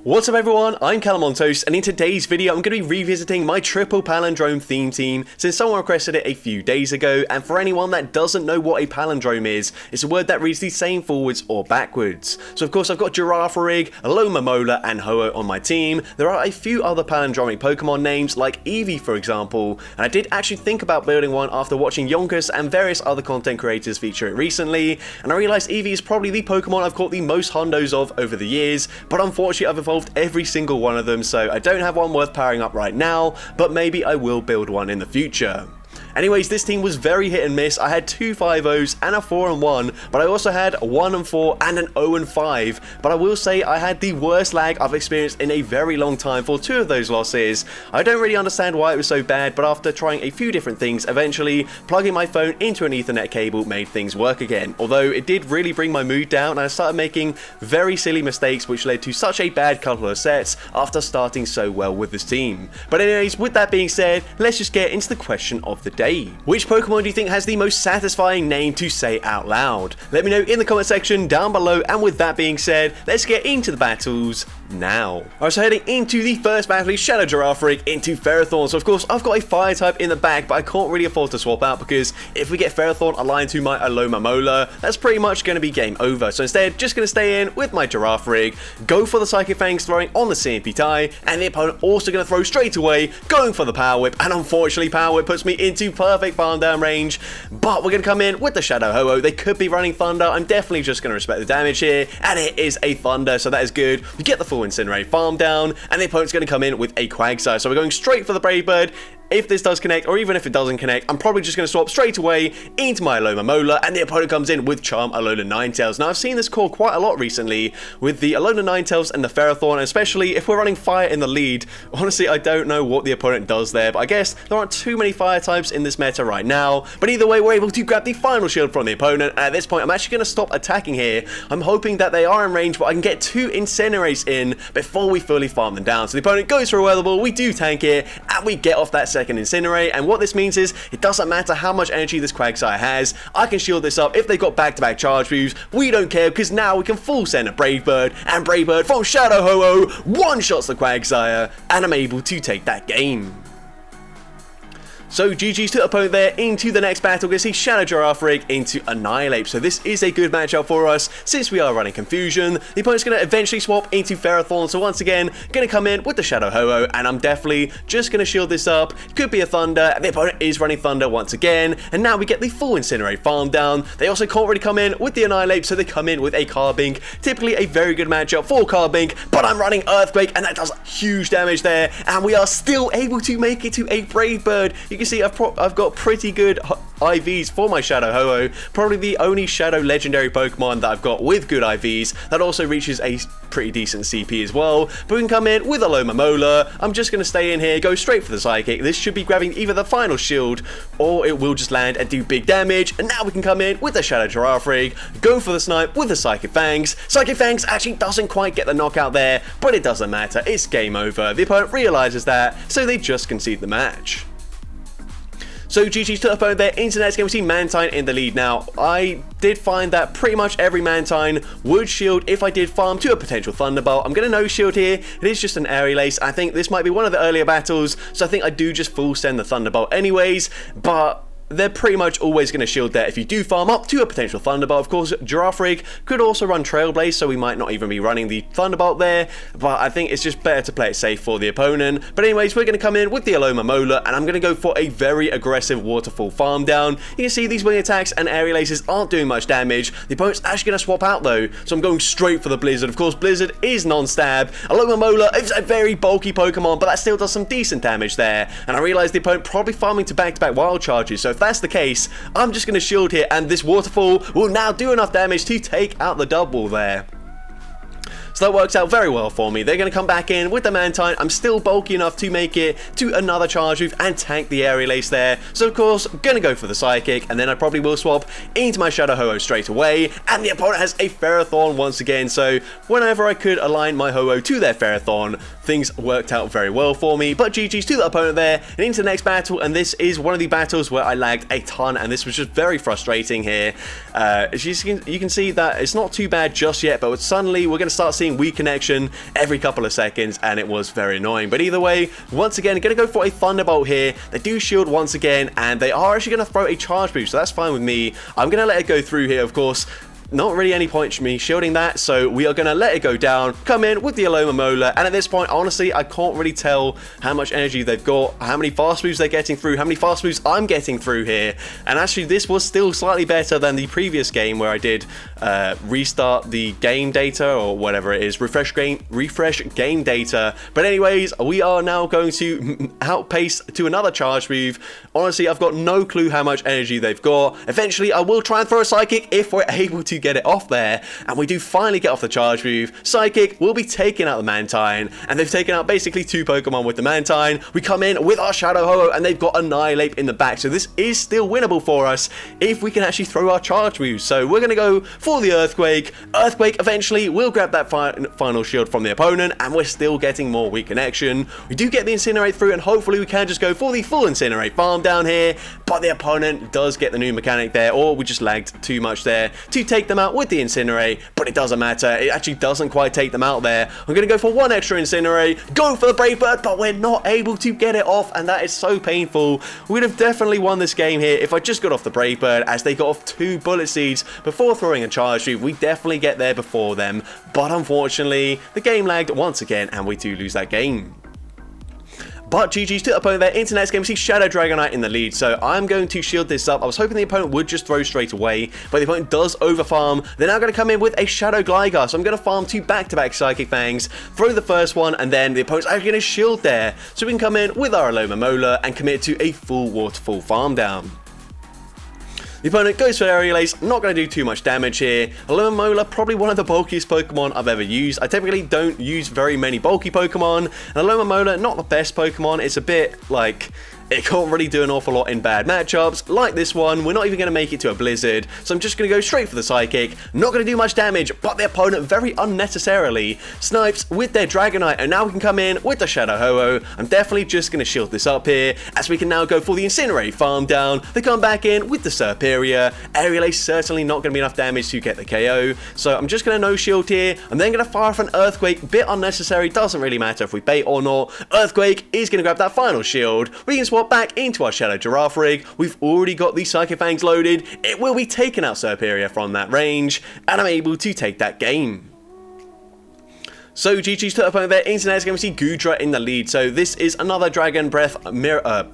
What's up everyone, I'm CallumOnToast, and in today's video I'm going to be revisiting my triple palindrome theme team since someone requested it a few days ago. And for anyone that doesn't know what a palindrome is, it's a word that reads the same forwards or backwards. So of course I've got Girafarig, Alomomola and Ho-Oh on my team. There are a few other palindromic Pokemon names like Eevee for example, and I did actually think about building one after watching Yonkers and various other content creators feature it recently, and I realised Eevee is probably the Pokemon I've caught the most hondos of over the years, but unfortunately I've evolved every single one of them, so I don't have one worth powering up right now, but maybe I will build one in the future. Anyways, this team was very hit and miss. I had 2 5-0s and a 4-1, but I also had a 1-4 and an 0-5. But I will say I had the worst lag I've experienced in a very long time for 2 of those losses. I don't really understand why it was so bad, but after trying a few different things, eventually plugging my phone into an Ethernet cable made things work again. Although it did really bring my mood down, and I started making very silly mistakes which led to such a bad couple of sets after starting so well with this team. But anyways, with that being said, let's just get into the question of the day. Which Pokemon do you think has the most satisfying name to say out loud? Let me know in the comment section down below, and with that being said, let's get into the battles now. Alright, so heading into the first battle is Shadow Girafarig into Ferrothorn. So of course I've got a fire type in the back, but I can't really afford to swap out because if we get Ferrothorn aligned to my Alomomola, that's pretty much going to be game over. So instead, just going to stay in with my Girafarig, go for the Psychic Fangs throwing on the CMP tie, and the opponent also going to throw straight away, going for the Power Whip, and unfortunately Power Whip puts me into perfect farm down range, but we're going to come in with the Shadow Ho-Oh. They could be running Thunder. I'm definitely just going to respect the damage here, and it is a Thunder, so that is good. You get the full Incinerate farm down, and the opponent's going to come in with a Quagsire, so we're going straight for the Brave Bird. If this does connect, or even if it doesn't connect, I'm probably just going to swap straight away into my Alomomola, and the opponent comes in with Charm Alola Ninetales. Now, I've seen this call quite a lot recently with the Alola Ninetales and the Ferrothorn, especially if we're running Fire in the lead. Honestly, I don't know what the opponent does there, but I guess there aren't too many Fire types in this meta right now. But either way, we're able to grab the final shield from the opponent, and at this point, I'm actually going to stop attacking here. I'm hoping that they are in range, but I can get 2 Incinerates in before we fully farm them down. So the opponent goes for a Weather Ball, we do tank it, and we get off that second Incinerate. And what this means is, it doesn't matter how much energy this Quagsire has, I can shield this up. If they've got back-to-back charge moves, we don't care, because now we can full send a Brave Bird, and Brave Bird from Shadow Ho-Oh one-shots the Quagsire, and I'm able to take that game. So GG's to the opponent there. Into the next battle, we're going to see Shadow Girafarig into Annihilate. So this is a good matchup for us since we are running Confusion. The opponent's going to eventually swap into Ferrothorn. So once again, going to come in with the Shadow Ho-Oh, and I'm definitely just going to shield this up. Could be a Thunder, and the opponent is running Thunder once again. And now we get the full Incinerate farm down. They also can't really come in with the Annihilate, so they come in with a Carbink. Typically a very good matchup for Carbink, but I'm running Earthquake, and that does huge damage there. And we are still able to make it to a Brave Bird. You can see I've got pretty good IVs for my Shadow Ho-Oh, probably the only Shadow Legendary Pokemon that I've got with good IVs that also reaches a pretty decent CP as well. But we can come in with Alomomola. I'm just going to stay in here, go straight for the Psychic. This should be grabbing either the final shield or it will just land and do big damage. And now we can come in with the Shadow Girafarig, go for the Snipe with the Psychic Fangs. Psychic Fangs actually doesn't quite get the knockout there, but it doesn't matter. It's game over. The opponent realizes that, so they just concede the match. So GG's to the opponent there. Into the next game, we see Mantine in the lead. Now, I did find that pretty much every Mantine would shield if I did farm to a potential Thunderbolt. I'm going to no shield here. It is just an Aerial Ace. I think this might be one of the earlier battles, so I think I do just full send the Thunderbolt anyways, but they're pretty much always going to shield there if you do farm up to a potential Thunderbolt. Of course, Girafarig could also run Trailblaze, so we might not even be running the Thunderbolt there, but I think it's just better to play it safe for the opponent. But anyways, we're going to come in with the Alomomola, and I'm going to go for a very aggressive Waterfall farm down. You can see these wing attacks and Aerial Aces aren't doing much damage. The opponent's actually going to swap out though, so I'm going straight for the Blizzard. Of course, Blizzard is non-stab. Alomomola is a very bulky Pokemon, but that still does some decent damage there. And I realize the opponent probably farming to back-to-back Wild Charges, so if that's the case, I'm just going to shield here, and this Waterfall will now do enough damage to take out the double there. So that works out very well for me. They're going to come back in with the Mantine. I'm still bulky enough to make it to another charge move and tank the Aerial Ace there. So of course, I'm going to go for the Psychic, and then I probably will swap into my Shadow Ho-Oh straight away. And the opponent has a Ferrothorn once again. So whenever I could align my Ho-Oh to their Ferrothorn, things worked out very well for me. But GG's to the opponent there, and into the next battle. And this is one of the battles where I lagged a ton, and this was just very frustrating here. As you can see that it's not too bad just yet, but suddenly we're going to start seeing getting weak connection every couple of seconds, and it was very annoying. But either way, once again, going to go for a Thunderbolt here. They do shield once again, and they are actually going to throw a charge boost, so that's fine with me. I'm going to let it go through here, of course. Not really any point to me shielding that, so we are going to let it go down, come in with the Aloma Molar, and at this point, honestly, I can't really tell how much energy they've got, how many fast moves they're getting through, how many fast moves I'm getting through here, and actually this was still slightly better than the previous game where I did restart the game data, or whatever it is, refresh game data. But anyways, we are now going to outpace to another charge move. Honestly, I've got no clue how much energy they've got. Eventually, I will try and throw a Psychic if we're able to get it off there, and we do finally get off the charge move. Psychic will be taking out the Mantine, and they've taken out basically 2 Pokemon with the Mantine. We come in with our Shadow Ho-Oh, and they've got Annihilate in the back, so this is still winnable for us if we can actually throw our charge moves. So we're going to go for the Earthquake. Earthquake eventually will grab that final shield from the opponent, and we're still getting more weak connection. We do get the Incinerate through, and hopefully we can just go for the full Incinerate farm down here, but the opponent does get the new mechanic there, or we just lagged too much there to take them out with the Incinerate, but it doesn't matter. It actually doesn't quite take them out there. I'm going to go for one extra Incinerate, go for the Brave Bird, but we're not able to get it off, and that is so painful. We would have definitely won this game here if I just got off the Brave Bird, as they got off 2 Bullet Seeds before throwing a charge move. We definitely get there before them, but unfortunately, the game lagged once again, and we do lose that game. But GG's to the opponent there. Into next game, we see Shadow Dragonite in the lead, so I'm going to shield this up. I was hoping the opponent would just throw straight away, but the opponent does overfarm. They're now going to come in with a Shadow Gligar, so I'm going to farm 2 back-to-back Psychic Fangs, throw the first one, and then the opponent's actually going to shield there. So we can come in with our Aloma Molar and commit to a full Waterfall farm down. The opponent goes for Aerial Ace, not going to do too much damage here. Aloma Molar, probably one of the bulkiest Pokemon I've ever used. I typically don't use very many bulky Pokemon, and Aloma Molar, not the best Pokemon. It's a bit like, it can't really do an awful lot in bad matchups. Like this one, we're not even going to make it to a Blizzard, so I'm just going to go straight for the Psychic. Not going to do much damage, but the opponent very unnecessarily snipes with their Dragonite, and now we can come in with the Shadow Ho-Oh. I'm definitely just going to shield this up here, as we can now go for the Incinerate farm down. They come back in with the Serperior. Aerial Ace certainly not going to be enough damage to get the KO, so I'm just going to no shield here. I'm then going to fire off an Earthquake, bit unnecessary, doesn't really matter if we bait or not. Earthquake is going to grab that final shield. We can swap back into our Shadow Giraffe rig. We've already got the Psychic Fangs loaded. It will be taking out Serperior from that range, and I'm able to take that game. So GG's to the opponent there. Into next game, we see Goodra in the lead. So this is another Dragon Breath Dragon Breath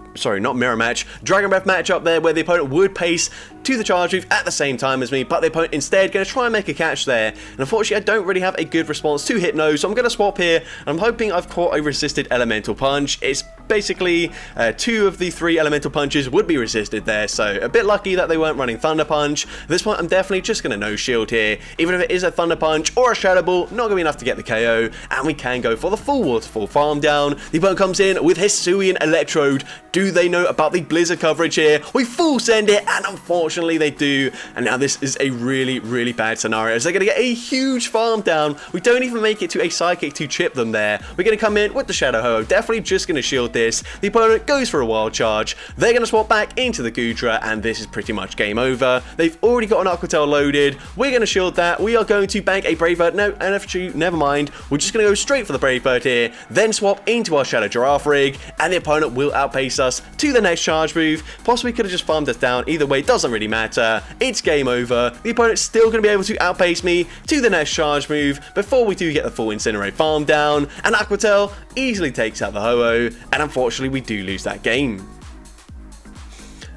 matchup there, where the opponent would pace to the charge move at the same time as me, but the opponent instead going to try and make a catch there. And unfortunately, I don't really have a good response to Hypno, so I'm going to swap here. And I'm hoping I've caught a resisted Elemental Punch. It's basically 2 of the 3 Elemental Punches would be resisted there, so a bit lucky that they weren't running Thunder Punch. At this point, I'm definitely just going to no shield here. Even if it is a Thunder Punch or a Shadow Ball, not going to be enough to get the KO, and we can go for the full Waterfall farm down. The opponent comes in with Hisuian Electrode. Do they know about the Blizzard coverage here? We full send it, and unfortunately they do. And now this is a really, really bad scenario, as they're going to get a huge farm down. We don't even make it to a Psychic to chip them there. We're going to come in with the Shadow Ho-Oh, definitely just going to shield this. The opponent goes for a Wild Charge. They're going to swap back into the Goodra, and this is pretty much game over. They've already got an Aqua Tail loaded. We're going to shield that. We are going to bank a Brave Bird. No, NFG, never mind. We're just going to go straight for the Brave Bird here, then swap into our Shadow Giraffe rig, and the opponent will outpace us to the next charge move. Possibly could have just farmed us down. Either way, doesn't really matter. It's game over. The opponent's still going to be able to outpace me to the next charge move before we do get the full Incinerate farm down, and Aqua Tail easily takes out the Ho-Oh, and unfortunately we do lose that game.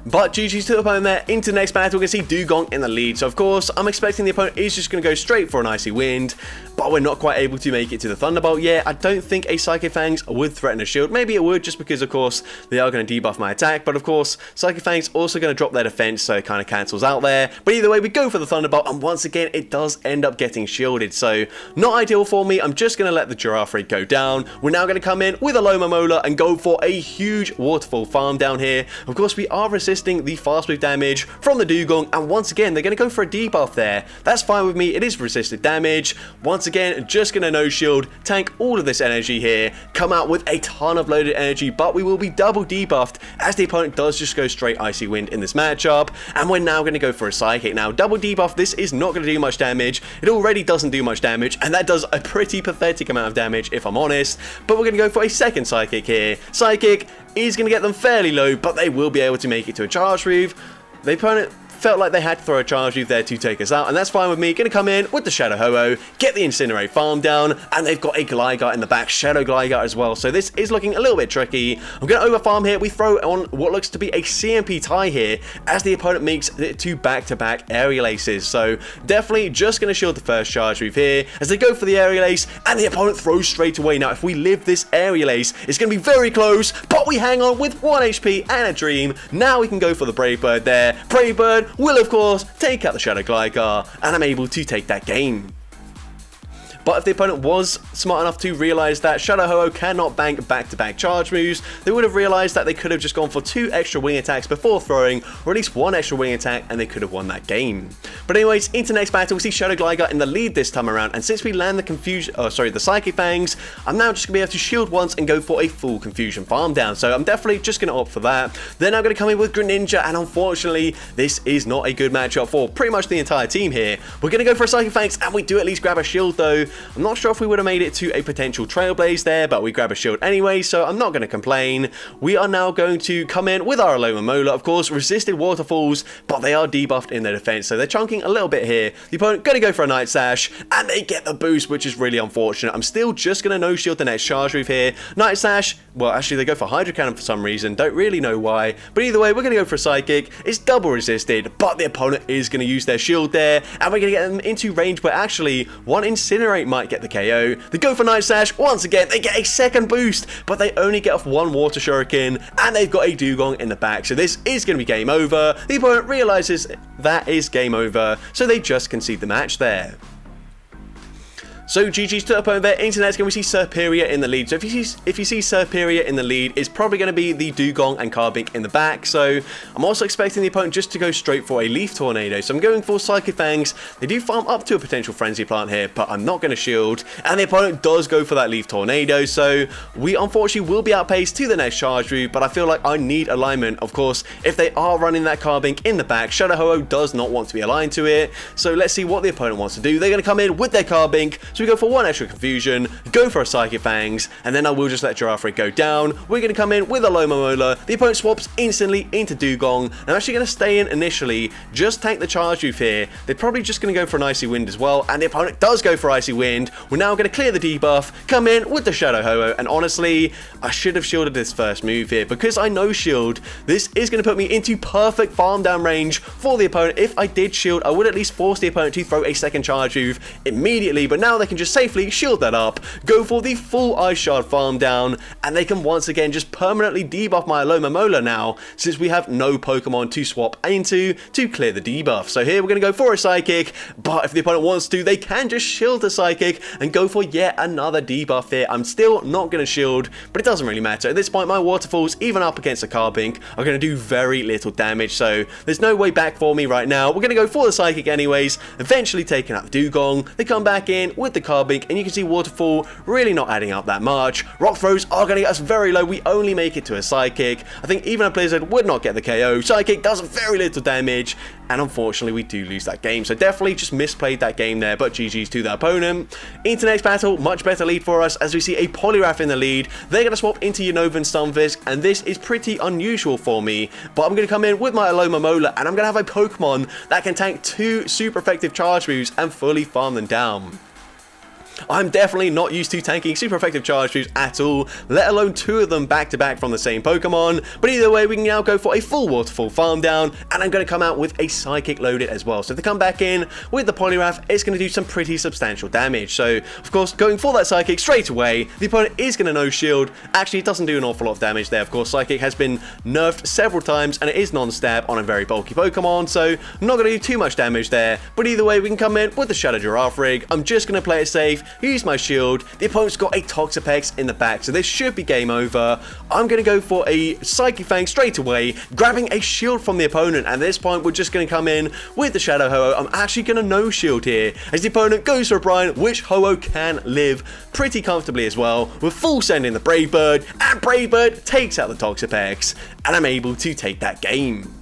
But GG's to the opponent there. Into the next battle, we're going to see Dugong in the lead. So, of course, I'm expecting the opponent is just going to go straight for an Icy Wind, but we're not quite able to make it to the Thunderbolt yet. I don't think a Psychic Fangs would threaten a shield. Maybe it would, just because, of course, they are going to debuff my attack. But, of course, Psychic Fangs also going to drop their defense, so it kind of cancels out there. But either way, we go for the Thunderbolt, and once again, it does end up getting shielded. So, not ideal for me. I'm just going to let the Giraffe Rig go down. We're now going to come in with a Aloma Molar and go for a huge Waterfall farm down here. Of course, we are resisting the fast move damage from the Dugong, and once again, they're going to go for a debuff there. That's fine with me. It is resisted damage. Once again, just going to no shield, tank all of this energy here, come out with a ton of loaded energy, but we will be double debuffed as the opponent does just go straight Icy Wind in this matchup, and we're now going to go for a Psychic. Now, double debuff, this is not going to do much damage. It already doesn't do much damage, and that does a pretty pathetic amount of damage, if I'm honest, but we're going to go for a second Psychic here. Psychic is going to get them fairly low, but they will be able to make it to a charge move. The opponent felt like they had to throw a charge move there to take us out, and that's fine with me. Gonna come in with the Shadow Ho-Oh, get the Incinerate farm down, and they've got a Gligar in the back, Shadow Gligar as well, so this is looking a little bit tricky. I'm gonna over farm here. We throw on what looks to be a CMP tie here as the opponent makes it to back-to-back Aerial Aces, so definitely just gonna shield the first charge move here as they go for the Aerial Ace, and the opponent throws straight away. Now, if we live this Aerial Ace, it's gonna be very close, but we hang on with 1 HP and a Dream. Now we can go for the Brave Bird there. Brave Bird will, of course, take out the Shadow Gligar, and I'm able to take that game. But if the opponent was smart enough to realize that Shadow Ho-Oh cannot bank back-to-back charge moves, they would have realized that they could have just gone for 2 extra wing attacks before throwing, or at least 1 extra wing attack, and they could have won that game. But anyways, into next battle, we see Shadow Gligar in the lead this time around, and since we land the Psychic Fangs, I'm now just going to be able to shield once and go for a full Confusion farm down, so I'm definitely just going to opt for that. Then I'm going to come in with Greninja, and unfortunately, this is not a good matchup for pretty much the entire team here. We're going to go for a Psychic Fangs, and we do at least grab a shield though. I'm not sure if we would have made it to a potential Trailblaze there, but we grab a shield anyway, so I'm not going to complain. We are now going to come in with our Alomomola, of course, resisted Waterfalls, but they are debuffed in their defense, so they're chunking a little bit here. The opponent going to go for a Night Sash, and they get the boost, which is really unfortunate. I'm still just going to no shield the next charge move here. Night Sash, well, actually, they go for Hydro Cannon for some reason. Don't really know why, but either way, we're going to go for a Psychic. It's double resisted, but the opponent is going to use their shield there, and we're going to get them into range where actually one Incinerate might get the KO. They go for Night Sash. Once again, they get a second boost, but they only get off 1 Water Shuriken, and they've got a Dugong in the back, so this is going to be game over. The opponent realizes that is game over, so they just concede the match there. So GG's to the opponent there. Into next game, we see Serperior in the lead. So if you see Serperior in the lead, it's probably going to be the Dugong and Carbink in the back. So I'm also expecting the opponent just to go straight for a Leaf Tornado. So I'm going for Psychic Fangs. They do farm up to a potential Frenzy Plant here, but I'm not going to shield. And the opponent does go for that Leaf Tornado. So we unfortunately will be outpaced to the next charge move, but I feel like I need alignment. Of course, if they are running that Carbink in the back, Shadow Ho-Oh does not want to be aligned to it. So let's see what the opponent wants to do. They're going to come in with their Carbink. So we go for 1 extra Confusion, go for a Psychic Fangs, and then I will just let Giraffe go down. We're going to come in with a Alomomola. The opponent swaps instantly into Dugong. I'm actually going to stay in initially, just tank the charge move here. They're probably just going to go for an Icy Wind as well, and the opponent does go for Icy Wind. We're now going to clear the debuff, come in with the Shadow Ho-Oh, and honestly, I should have shielded this first move here. Because I no shield, this is going to put me into perfect farm down range for the opponent. If I did shield, I would at least force the opponent to throw a second charge move immediately, but now they can just safely shield that up, go for the full Ice Shard farm down, and they can once again just permanently debuff my Alomomola now, since we have no Pokemon to swap into to clear the debuff. So here we're going to go for a Psychic, but if the opponent wants to, they can just shield the Psychic and go for yet another debuff here. I'm still not going to shield, but it doesn't really matter. At this point, my Waterfalls, even up against a Carbink, are going to do very little damage, so there's no way back for me right now. We're going to go for the Psychic anyways, eventually taking out the Dugong. They come back in with the Carbink, and you can see Waterfall really not adding up that much. Rock Throws are going to get us very low. We only make it to a Psychic. I think even a Blizzard would not get the KO. Psychic does very little damage, and unfortunately we do lose that game. So definitely just misplayed that game there, but GG's to the opponent. Into next battle, much better lead for us as we see a Poliwrath in the lead. They're going to swap into Unova and Stunfisk, and this is pretty unusual for me, but I'm going to come in with my Alomomola, and I'm going to have a Pokemon that can tank 2 super effective charge moves and fully farm them down. I'm definitely not used to tanking super effective charge moves at all, let alone 2 of them back to back from the same Pokemon, but either way we can now go for a full Waterfall farm down, and I'm going to come out with a Psychic loaded as well. So if they come back in with the Poliwrath, it's going to do some pretty substantial damage. So of course, going for that Psychic straight away, the opponent is going to no shield. Actually, it doesn't do an awful lot of damage there. Of course, Psychic has been nerfed several times, and it is non-stab on a very bulky Pokemon, so I'm not going to do too much damage there, but either way we can come in with the Shadow Giraffe rig. I'm just going to play it safe, use my shield. The opponent's got a Toxapex in the back, so this should be game over. I'm going to go for a Psychic Fang straight away, grabbing a shield from the opponent, and at this point we're just going to come in with the Shadow Ho-Oh. I'm actually going to no shield here, as the opponent goes for a Brine, which Ho-Oh can live pretty comfortably as well. We're full sending the Brave Bird, and Brave Bird takes out the Toxapex, and I'm able to take that game.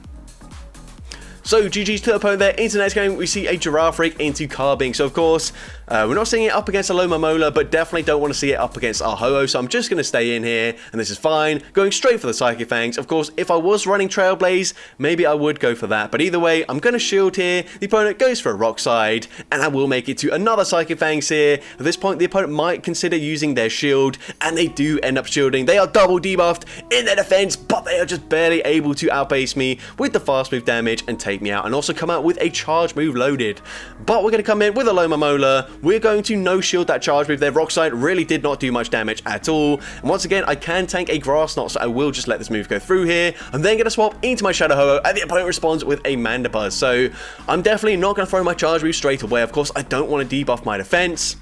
So GG's to the opponent there. Into the next game, we see a Giraffe Rig into Carbink. So of course, we're not seeing it up against a Loma Mola, but definitely don't want to see it up against our Ho-Oh. So I'm just going to stay in here, and this is fine. Going straight for the Psychic Fangs. Of course, if I was running Trailblaze, maybe I would go for that. But either way, I'm going to shield here. The opponent goes for a Rock Slide, and I will make it to another Psychic Fangs here. At this point, the opponent might consider using their shield, and they do end up shielding. They are double debuffed in their defense, but they are just barely able to outpace me with the fast move damage and take me out, and also come out with a charge move loaded. But we're going to come in with a Loma Mola. We're going to no shield that charge move. Their Rock Slide really did not do much damage at all. And once again, I can tank a Grass Knot, so I will just let this move go through here. I'm then going to swap into my Shadow Ho-Oh, and the opponent responds with a Mandibuzz. So I'm definitely not going to throw my charge move straight away. Of course, I don't want to debuff my defense.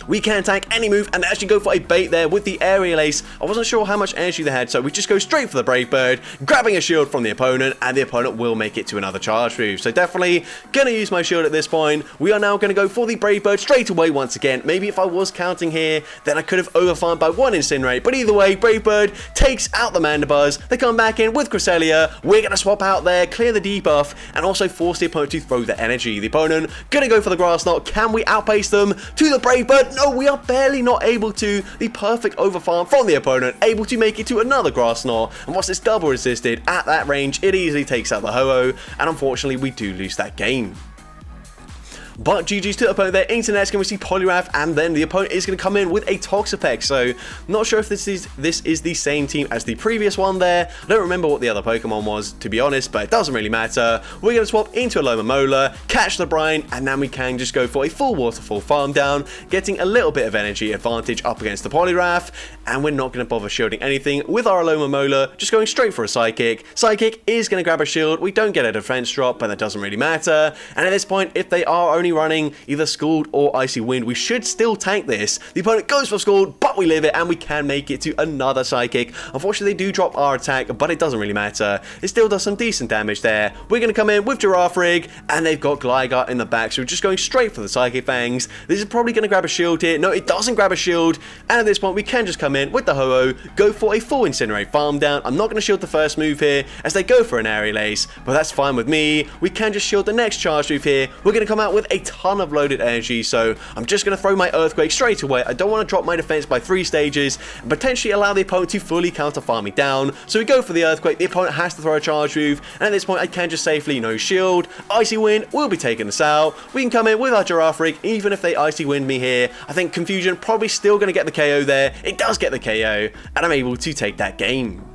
We can tank any move, and they actually go for a bait there with the Aerial Ace. I wasn't sure how much energy they had, so we just go straight for the Brave Bird, grabbing a shield from the opponent, and the opponent will make it to another charge move. So definitely going to use my shield at this point. We are now going to go for the Brave Bird straight away once again. Maybe if I was counting here, then I could have overfarmed by 1 Incinerate. But either way, Brave Bird takes out the Mandibuzz. They come back in with Cresselia. We're going to swap out there, clear the debuff, and also force the opponent to throw the energy. The opponent going to go for the Grass Knot. Can we outpace them to the Brave Bird? No, we are barely not able to. The perfect overfarm from the opponent, able to make it to another Grass Knot, and once it's double resisted at that range, it easily takes out the Ho-Oh, and unfortunately we do lose that game. But GG's to the opponent there. Into the next game, we see Poliwrath, and then the opponent is going to come in with a Toxapex. So, not sure if this is the same team as the previous one there. I don't remember what the other Pokemon was, to be honest, but it doesn't really matter. We're going to swap into a Loma Mola, catch the Brine, and then we can just go for a full Waterfall Farm Down, getting a little bit of energy advantage up against the Poliwrath, and we're not going to bother shielding anything with our Loma Mola, just going straight for a Psychic. Psychic is going to grab a shield. We don't get a defense drop, but that doesn't really matter. And at this point, if they are only running either Scald or Icy Wind, we should still tank this. The opponent goes for Scald, but we live it, and we can make it to another Psychic. Unfortunately, they do drop our attack, but it doesn't really matter. It still does some decent damage there. We're going to come in with Giraffe Rig, and they've got Gligar in the back, so we're just going straight for the Psychic Fangs. This is probably going to grab a shield here. No, it doesn't grab a shield, and at this point, we can just come in with the Ho-Oh, go for a full Incinerate Farm Down. I'm not going to shield the first move here, as they go for an Aerial Ace, but that's fine with me. We can just shield the next charge move here. We're going to come out with a ton of loaded energy, so I'm just going to throw my Earthquake straight away. I don't want to drop my defense by 3 stages and potentially allow the opponent to fully counter farm me down. So we go for the Earthquake. The opponent has to throw a charge move, and at this point I can just safely no shield. Icy Wind will be taking this out. We can come in with our Giraffe Rig, even if they Icy Wind me here. I think Confusion probably still going to get the KO there. It does get the KO, and I'm able to take that game.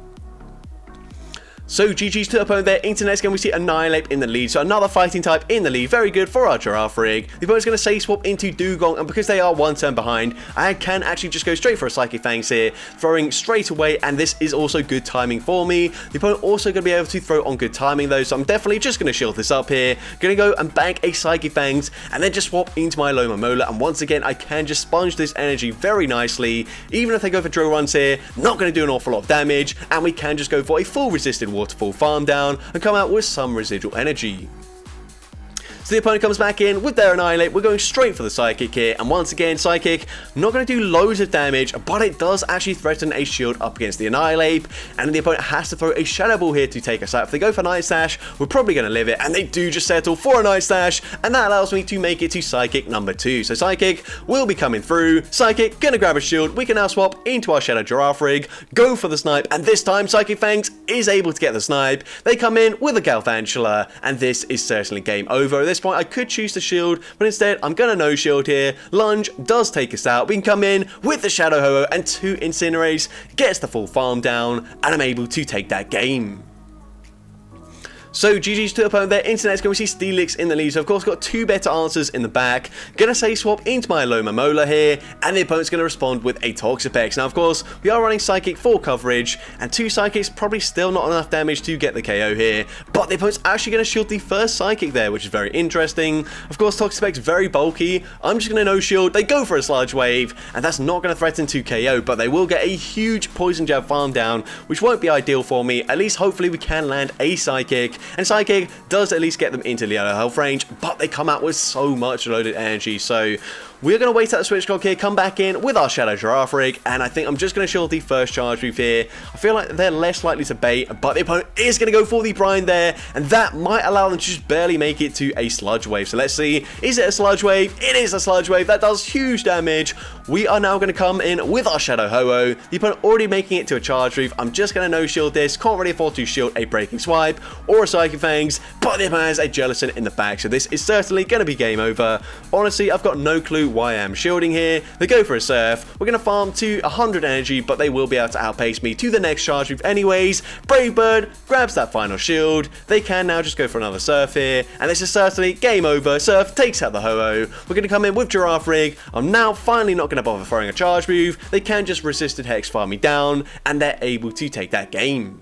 So GG's to the opponent there. Into the next game, we see Annihilate in the lead. So another fighting type in the lead. Very good for our Giraffe Rig. The opponent's going to say swap into Dugong, and because they are 1 turn behind, I can actually just go straight for a Psychic Fangs here, throwing straight away, and this is also good timing for me. The opponent also going to be able to throw on good timing though, so I'm definitely just going to shield this up here. Going to go and bank a Psychic Fangs, and then just swap into my Loma Mola, and once again, I can just sponge this energy very nicely. Even if they go for drill runs here, not going to do an awful lot of damage, and we can just go for a full resisted Waterfall Farm Down and come out with some residual energy. So the opponent comes back in with their Annihilate. We're going straight for the Psychic here, and once again, Psychic not going to do loads of damage, but it does actually threaten a shield up against the Annihilate, and the opponent has to throw a Shadow Ball here to take us out. If they go for Night Slash, we're probably going to live it, and they do just settle for a Night Slash, and that allows me to make it to Psychic number 2. So Psychic will be coming through. Psychic going to grab a shield. We can now swap into our Shadow Giraffe Rig, go for the Snipe, and this time Psychic Fangs is able to get the Snipe. They come in with a Galvantula, and this is certainly game over. At this point, I could choose to shield, but instead I'm gonna no shield here. Lunge does take us out. We can come in with the Shadow Ho-Oh and 2 Incinerates, gets the full farm down, and I'm able to take that game. So GG's to the opponent there. Internet's going to see Steelix in the lead. So of course got two better answers in the back. Gonna say swap into my Alomomola here, and the opponent's going to respond with a Toxapex. Now of course we are running Psychic for coverage, and 2 Psychics probably still not enough damage to get the KO here. But the opponent's actually going to shield the first Psychic there, which is very interesting. Of course Toxapex very bulky. I'm just going to no shield. They go for a Sludge Wave, and that's not going to threaten to KO, but they will get a huge Poison Jab farm down, which won't be ideal for me. At least hopefully we can land a Psychic. And Psychic does at least get them into the yellow health range, but they come out with so much loaded energy. So we're going to wait out the switch clock here, come back in with our Shadow Giraffe Rig, and I think I'm just going to shield the first charge move here. I feel like they're less likely to bait, but the opponent is going to go for the Brine there, and that might allow them to just barely make it to a Sludge Wave. So let's see, is it a Sludge Wave? It is a Sludge Wave. That does huge damage. We are now going to come in with our Shadow Ho-Oh. The opponent already making it to a charge move. I'm just going to no shield this. Can't really afford to shield a Breaking Swipe or a Psychic Fangs, but the opponent has a Jellicent in the back, so this is certainly going to be game over. Honestly, I've got no clue why I'm shielding here. They go for a Surf. We're going to farm to 100 energy, but they will be able to outpace me to the next charge move anyways. Brave Bird grabs that final shield. They can now just go for another Surf here, and this is certainly game over. Surf takes out the Ho-Oh. We're going to come in with Giraffe Rig. I'm now finally not going to bother throwing a charge move. They can just resisted Hex farm me down, and they're able to take that game.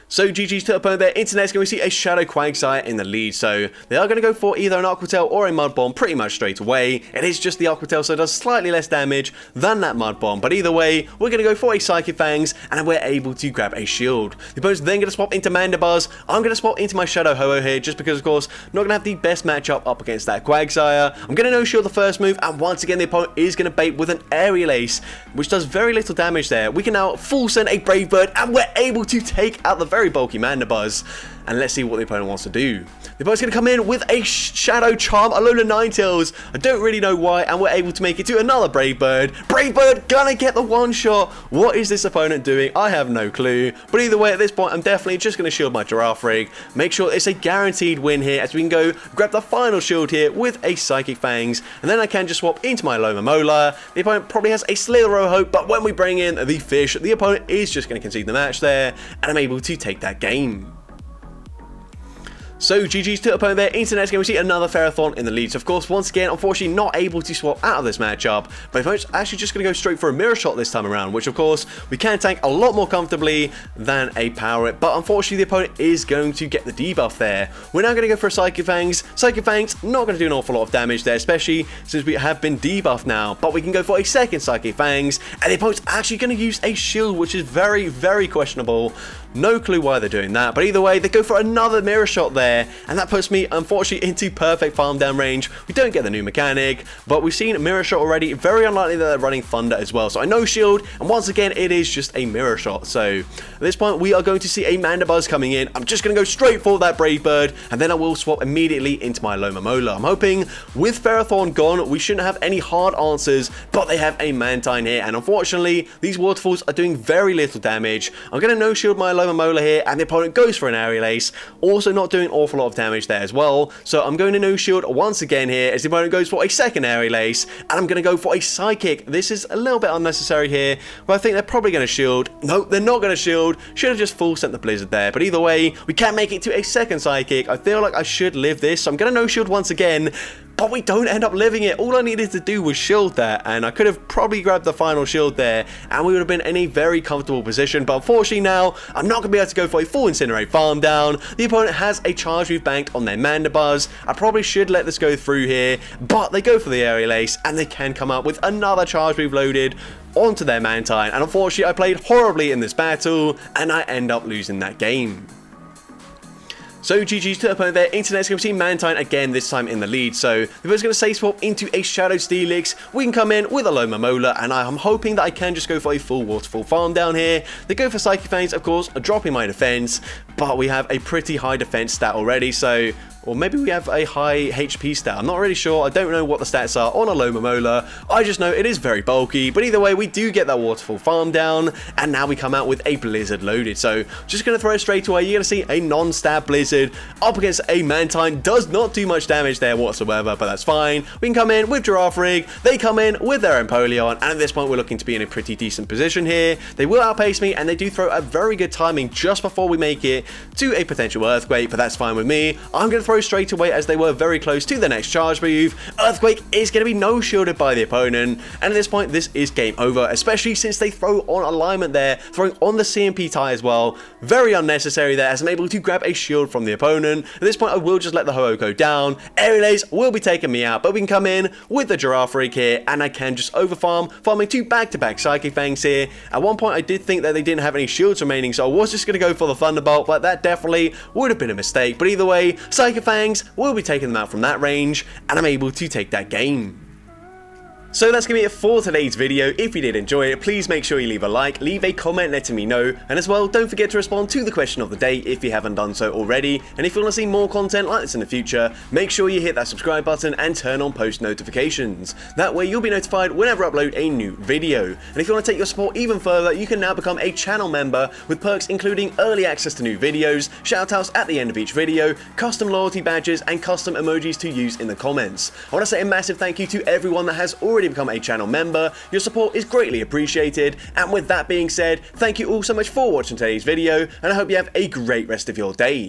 So GG's to the opponent there. Internet's going to see a Shadow Quagsire in the lead, so they are going to go for either an Aqua Tail or a Mud Bomb pretty much straight away. It is just the Aqua Tail, so it does slightly less damage than that Mud Bomb, but either way, we're going to go for a Psychic Fangs, and we're able to grab a shield. The opponent's then going to swap into Mandibuzz. I'm going to swap into my Shadow Ho-Oh here, just because, of course, not going to have the best matchup up against that Quagsire. I'm going to no shield the first move, and once again, the opponent is going to bait with an Aerial Ace, which does very little damage there. We can now full send a Brave Bird, and we're able to take out the very bulky Mandibuzz. And let's see what the opponent wants to do. The opponent's going to come in with a Shadow Charm, Alola Ninetales. I don't really know why, and we're able to make it to another Brave Bird. Brave Bird gonna get the one shot. What is this opponent doing? I have no clue. But either way, at this point, I'm definitely just going to shield my Giraffe Rig. Make sure it's a guaranteed win here, as we can go grab the final shield here with a Psychic Fangs. And then I can just swap into my Alomomola. The opponent probably has a Slither of Hope, but when we bring in the Fish, the opponent is just going to concede the match there, and I'm able to take that game. So GG's to the opponent there. Internet's going to see another Ferrothorn in the lead. So of course, once again, unfortunately not able to swap out of this matchup, but the opponent's actually just going to go straight for a Mirror Shot this time around, which of course we can tank a lot more comfortably than a Power Whip, but unfortunately the opponent is going to get the debuff there. We're now going to go for a Psychic Fangs. Psychic Fangs not going to do an awful lot of damage there, especially since we have been debuffed now, but we can go for a second Psychic Fangs, and the opponent's actually going to use a shield, which is very, very questionable. No clue why they're doing that, but either way, they go for another Mirror Shot there, and that puts me, unfortunately, into perfect farm down range. We don't get the new mechanic, but we've seen Mirror Shot already. Very unlikely that they're running Thunder as well, so I know shield, and once again, it is just a Mirror Shot. So at this point, we are going to see a Mandibuzz coming in. I'm just going to go straight for that Brave Bird, and then I will swap immediately into my Alomomola. I'm hoping with Ferrothorn gone, we shouldn't have any hard answers, but they have a Mantine here, and unfortunately, these Waterfalls are doing very little damage. I'm going to no shield my Alomomola here, and the opponent goes for an Aerial Ace, also not doing an awful lot of damage there as well, so I'm going to no shield once again here as the opponent goes for a second Aerial Ace, and I'm going to go for a Psychic. This is a little bit unnecessary here, but I think they're probably going to shield. Nope, they're not going to shield. Should have just full sent the Blizzard there, but either way, we can make it to a second Psychic. I feel like I should live this, so I'm going to no shield once again, but we don't end up living it. All I needed to do was shield that, and I could have probably grabbed the final shield there, and we would have been in a very comfortable position, but unfortunately now, I'm not going to be able to go for a full Incinerate farm down. The opponent has a charge move banked on their Mandibuzz. I probably should let this go through here, but they go for the Aerial Ace, and they can come up with another charge move loaded onto their Mantine, and unfortunately I played horribly in this battle, and I end up losing that game. So GG's to the opponent there. Internet's going to see Mantine again, this time in the lead. So the opponent's going to say swap into a Shadow Steelix. We can come in with a Alomomola, and I'm hoping that I can just go for a full Waterfall farm down here. They go for Psychic Fangs, of course, dropping my defense, but we have a pretty high defense stat already, so Or maybe we have a high HP stat. I'm not really sure. I don't know what the stats are on a Lomomola. I just know it is very bulky. But either way, we do get that waterfall farm down. And now we come out with a Blizzard loaded. So just going to throw it straight away. You're going to see a non-stab Blizzard up against a Mantine. Does not do much damage there whatsoever, but that's fine. We can come in with Giraffe Rig. They come in with their Empoleon. And at this point, we're looking to be in a pretty decent position here. They will outpace me, and they do throw a very good timing just before we make it to a potential Earthquake, but that's fine with me. I'm going to throw straight away as they were very close to the next charge move. Earthquake is going to be no shielded by the opponent, and at this point, this is game over, especially since they throw on alignment there, throwing on the CMP tie as well. Very unnecessary there, as I'm able to grab a shield from the opponent. At this point, I will just let the Ho-Oh go down. Aerial Ace will be taking me out, but we can come in with the Giraffe Rig here, and I can just overfarm, farming two back-to-back Psychic Fangs here. At one point, I did think that they didn't have any shields remaining, so I was just going to go for the Thunderbolt, but that definitely would have been a mistake. But either way, Psychic Fangs will be taking them out from that range, and I'm able to take that game. So that's going to be it for today's video. If you did enjoy it, please make sure you leave a like, leave a comment letting me know, and as well, don't forget to respond to the question of the day if you haven't done so already. And if you want to see more content like this in the future, make sure you hit that subscribe button and turn on post notifications. That way you'll be notified whenever I upload a new video. And if you want to take your support even further, you can now become a channel member with perks including early access to new videos, shoutouts at the end of each video, custom loyalty badges, and custom emojis to use in the comments. I want to say a massive thank you to everyone that has already become a channel member. Your support is greatly appreciated, and with that being said, thank you all so much for watching today's video, and I hope you have a great rest of your day.